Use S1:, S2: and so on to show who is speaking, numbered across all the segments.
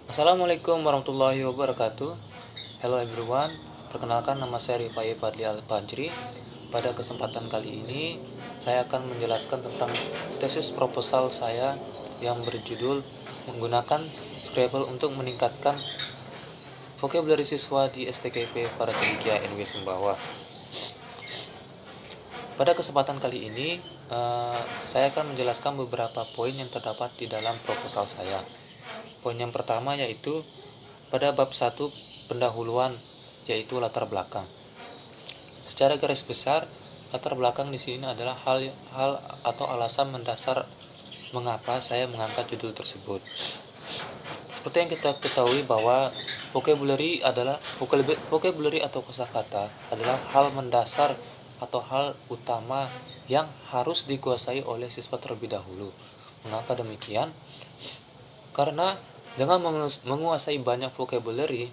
S1: Assalamualaikum warahmatullahi wabarakatuh. Hello everyone, perkenalkan nama saya Rifai Fadli Al-Fajri. Pada kesempatan kali ini, saya akan menjelaskan tentang tesis proposal saya yang berjudul menggunakan Scrabble untuk meningkatkan vocabulary siswa di STKP para cendekia NW Sumbawa. Pada kesempatan kali ini, saya akan menjelaskan beberapa poin yang terdapat di dalam proposal saya. Poin yang pertama yaitu pada bab 1 pendahuluan, yaitu latar belakang. Secara garis besar, latar belakang di sini adalah hal atau alasan mendasar mengapa saya mengangkat judul tersebut. Seperti yang kita ketahui bahwa vocabulary atau kosakata adalah hal mendasar atau hal utama yang harus dikuasai oleh siswa terlebih dahulu. Mengapa demikian? Karena dengan menguasai banyak vocabulary,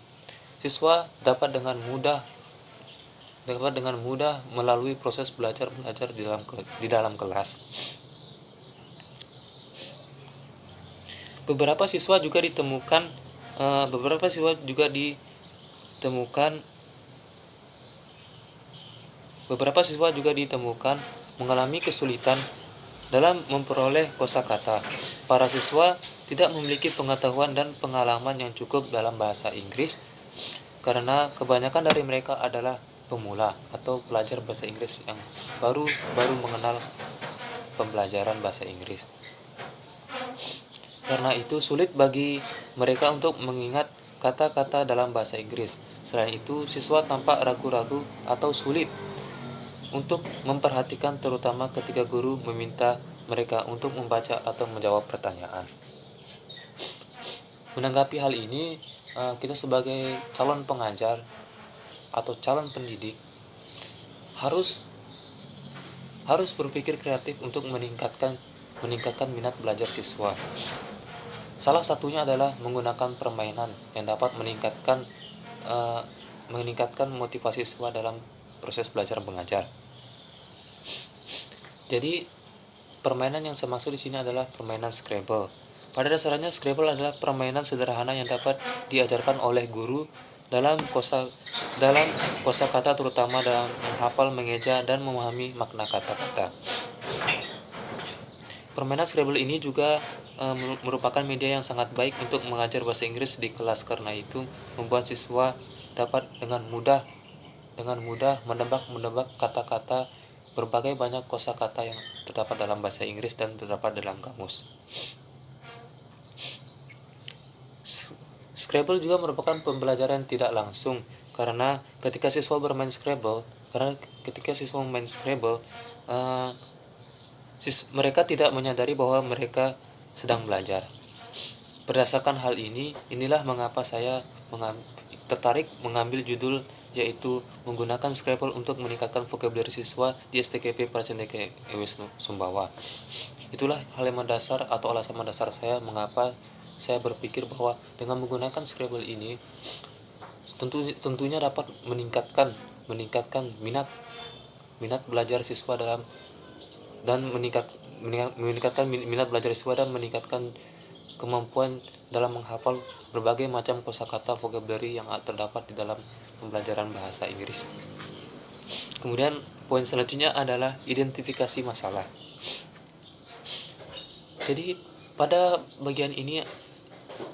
S1: siswa dapat dengan mudah melalui proses belajar di dalam kelas. Beberapa siswa juga ditemukan mengalami kesulitan dalam memperoleh kosakata. Para siswa tidak memiliki pengetahuan dan pengalaman yang cukup dalam bahasa Inggris karena kebanyakan dari mereka adalah pemula atau pelajar bahasa Inggris yang baru mengenal pembelajaran bahasa Inggris. Karena itu sulit bagi mereka untuk mengingat kata-kata dalam bahasa Inggris. Selain itu, siswa tampak ragu-ragu atau sulit untuk memperhatikan, terutama ketika guru meminta mereka untuk membaca atau menjawab pertanyaan. Menanggapi hal ini, kita sebagai calon pengajar atau calon pendidik harus berpikir kreatif untuk meningkatkan minat belajar siswa. Salah satunya adalah menggunakan permainan yang dapat meningkatkan motivasi siswa dalam proses belajar mengajar. Jadi, permainan yang saya maksud di sini adalah permainan Scrabble. Pada dasarnya Scrabble adalah permainan sederhana yang dapat diajarkan oleh guru dalam kosakata, terutama dalam menghafal, mengeja, dan memahami makna kata-kata. Permainan Scrabble ini juga merupakan media yang sangat baik untuk mengajar bahasa Inggris di kelas. Karena itu membuat siswa dapat dengan mudah menebak kata-kata berbagai banyak kosakata yang terdapat dalam bahasa Inggris dan terdapat dalam kamus. Scrabble juga merupakan pembelajaran tidak langsung karena ketika siswa bermain Scrabble, mereka tidak menyadari bahwa mereka sedang belajar. Berdasarkan hal ini, inilah mengapa saya tertarik mengambil judul yaitu menggunakan Scrabble untuk meningkatkan vocabulary siswa di STKP Pracendekia NW Sumbawa. Itulah hal yang mendasar atau alasan mendasar saya mengapa saya berpikir bahwa dengan menggunakan Scrabble ini tentunya dapat meningkatkan minat belajar siswa dan meningkatkan minat belajar siswa dan meningkatkan kemampuan dalam menghafal berbagai macam kosakata vocabulary yang terdapat di dalam pembelajaran bahasa Inggris. Kemudian poin selanjutnya adalah identifikasi masalah. Jadi pada bagian ini,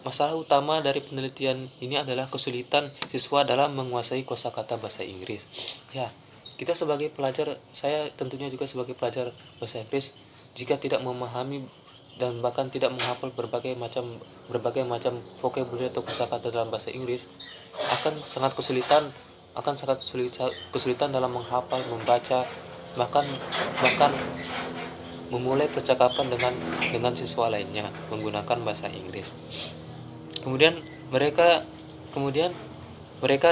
S1: masalah utama dari penelitian ini adalah kesulitan siswa dalam menguasai kosakata bahasa Inggris. Ya, kita sebagai pelajar, saya tentunya juga sebagai pelajar bahasa Inggris, jika tidak memahami dan bahkan tidak menghafal berbagai macam vocabulary atau kosakata dalam bahasa Inggris, akan sangat kesulitan dalam menghafal, membaca, bahkan memulai percakapan dengan siswa lainnya menggunakan bahasa Inggris. Kemudian mereka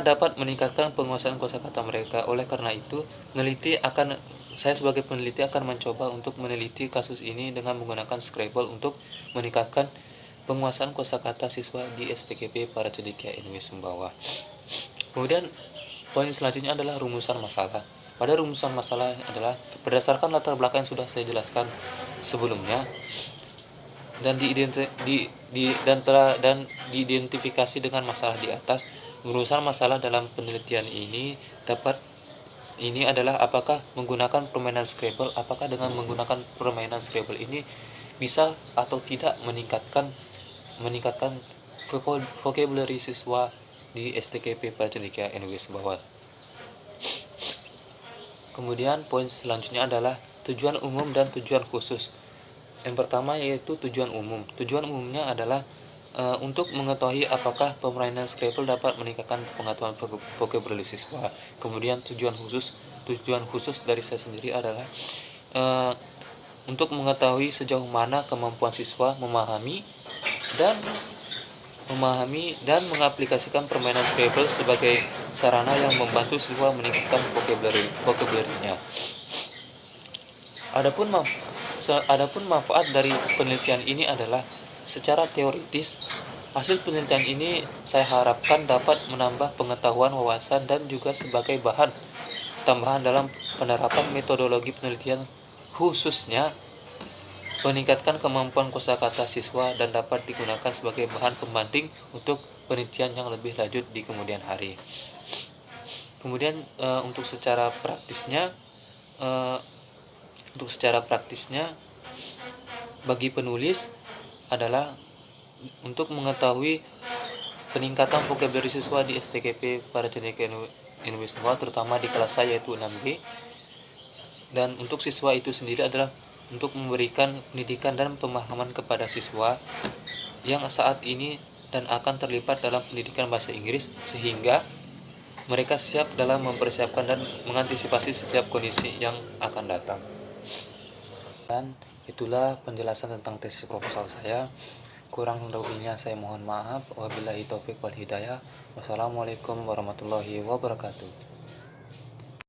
S1: dapat meningkatkan penguasaan kosakata mereka. Oleh karena itu, saya sebagai peneliti akan mencoba untuk meneliti kasus ini dengan menggunakan Scrabble untuk meningkatkan penguasaan kosakata siswa di STKP para cendekia NW Sumbawa. Kemudian poin selanjutnya adalah rumusan masalah. Pada rumusan masalah adalah berdasarkan latar belakang yang sudah saya jelaskan sebelumnya. dan diidentifikasi dengan masalah di atas. Urusan masalah dalam penelitian ini adalah apakah menggunakan permainan Scrabble, apakah dengan menggunakan permainan Scrabble ini bisa atau tidak meningkatkan vocabulary siswa di STKP Prajeneka NWS bawah. Kemudian poin selanjutnya adalah tujuan umum dan tujuan khusus. Yang pertama yaitu tujuan umum. Tujuan umumnya adalah untuk mengetahui apakah permainan Scrabble dapat meningkatkan pengetahuan vocabulary siswa. Kemudian tujuan khusus dari saya sendiri adalah untuk mengetahui sejauh mana kemampuan siswa memahami dan mengaplikasikan permainan Scrabble sebagai sarana yang membantu siswa meningkatkan vocabulary-nya. Adapun manfaat dari penelitian ini adalah secara teoritis, hasil penelitian ini saya harapkan dapat menambah pengetahuan, wawasan, dan juga sebagai bahan tambahan dalam penerapan metodologi penelitian, khususnya meningkatkan kemampuan kosakata siswa dan dapat digunakan sebagai bahan pembanding untuk penelitian yang lebih lanjut di kemudian hari. Kemudian untuk secara praktisnya bagi penulis adalah untuk mengetahui peningkatan vocabulary siswa di STKP Prajeneka NWS terutama di kelas saya yaitu 6B, dan untuk siswa itu sendiri adalah untuk memberikan pendidikan dan pemahaman kepada siswa yang saat ini dan akan terlibat dalam pendidikan bahasa Inggris, sehingga mereka siap dalam mempersiapkan dan mengantisipasi setiap kondisi yang akan datang. Dan itulah penjelasan tentang tesis proposal saya. Kurang lebihnya saya mohon maaf. Wabillahi taufik wal hidayah. Wassalamualaikum warahmatullahi wabarakatuh.